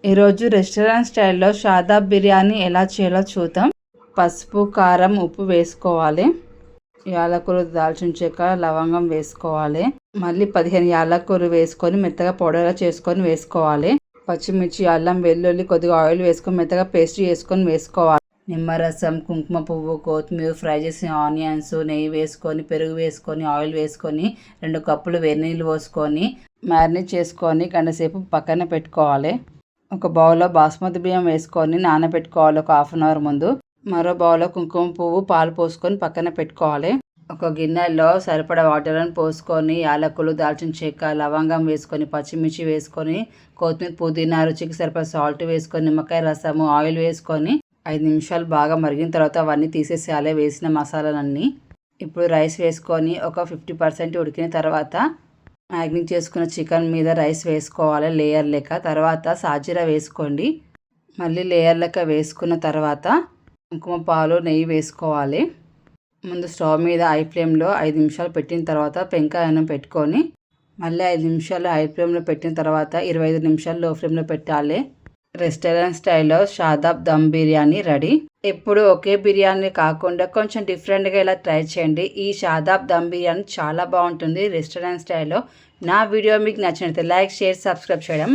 ఈరోజు రెస్టారెంట్ స్టైల్లో షాదాబ్ బిర్యానీ ఎలా చేయాలో చూద్దాం. పసుపు, కారం, ఉప్పు వేసుకోవాలి. యాలకులు, దాల్చిన చెక్క, లవంగం వేసుకోవాలి. మళ్ళీ 15 యాలకులు వేసుకొని మెత్తగా పౌడర్గా చేసుకొని వేసుకోవాలి. పచ్చిమిర్చి, అల్లం, వెల్లుల్లి, కొద్దిగా ఆయిల్ వేసుకొని మెత్తగా పేస్ట్ చేసుకొని వేసుకోవాలి. నిమ్మరసం, కుంకుమ పువ్వు, కొత్తిమీర, ఫ్రై చేసిన ఆనియన్స్, నెయ్యి వేసుకొని, పెరుగు వేసుకొని, ఆయిల్ వేసుకొని 2 కప్పులు వేడి నీళ్ళు పోసుకొని మ్యారినేట్ చేసుకొని గంటసేపు పక్కన పెట్టుకోవాలి. ఒక బౌల్లో బాస్మతి బియ్యం వేసుకొని నానబెట్టుకోవాలి ఒక హాఫ్ అన్ అవర్ ముందు. మరో బౌల్లో కుంకుమ పువ్వు, పాలు పోసుకొని పక్కన పెట్టుకోవాలి. ఒక గిన్నెలో సరిపడా వాటర్ని పోసుకొని యాలకులు, దాల్చిన చెక్క, లవంగం వేసుకొని, పచ్చిమిర్చి వేసుకొని, కొత్తిమీర, పుదీనా, రుచికి సరిపడా సాల్ట్ వేసుకొని, నిమ్మకాయ రసము, ఆయిల్ వేసుకొని 5 నిమిషాలు బాగా మరిగిన తర్వాత అవన్నీ తీసేసేయాలి, వేసిన మసాలాలన్నీ. ఇప్పుడు రైస్ వేసుకొని ఒక 50% ఉడికిన తర్వాత మ్యాగ్నేట్ చేసుకున్న చికెన్ మీద రైస్ వేసుకోవాలి లేయర్ లెక్క. తర్వాత సాజీరా వేసుకోండి. మళ్ళీ లేయర్ లెక్క వేసుకున్న తర్వాత కుంకుమ పాలు, నెయ్యి వేసుకోవాలి. ముందు స్టవ్ మీద హై ఫ్లేమ్లో 5 నిమిషాలు పెట్టిన తర్వాత పెంకాయను పెట్టుకొని మళ్ళీ 5 నిమిషాలు హై ఫ్లేమ్లో పెట్టిన తర్వాత 25 నిమిషాలు లో ఫ్లేమ్లో పెట్టాలి. రెస్టారెంట్ స్టైల్లో షాదాబ్ దమ్ బిర్యానీ రెడీ. ఎప్పుడు ఒకే బిర్యానీ కాకుండా కొంచెం డిఫరెంట్గా ఇలా ట్రై చేయండి. ఈ షాదాబ్ దమ్ బిర్యానీ చాలా బాగుంటుంది రెస్టారెంట్ స్టైల్లో. నా వీడియో మీకు నచ్చినట్లయితే లైక్, షేర్, సబ్స్క్రైబ్ చేయడం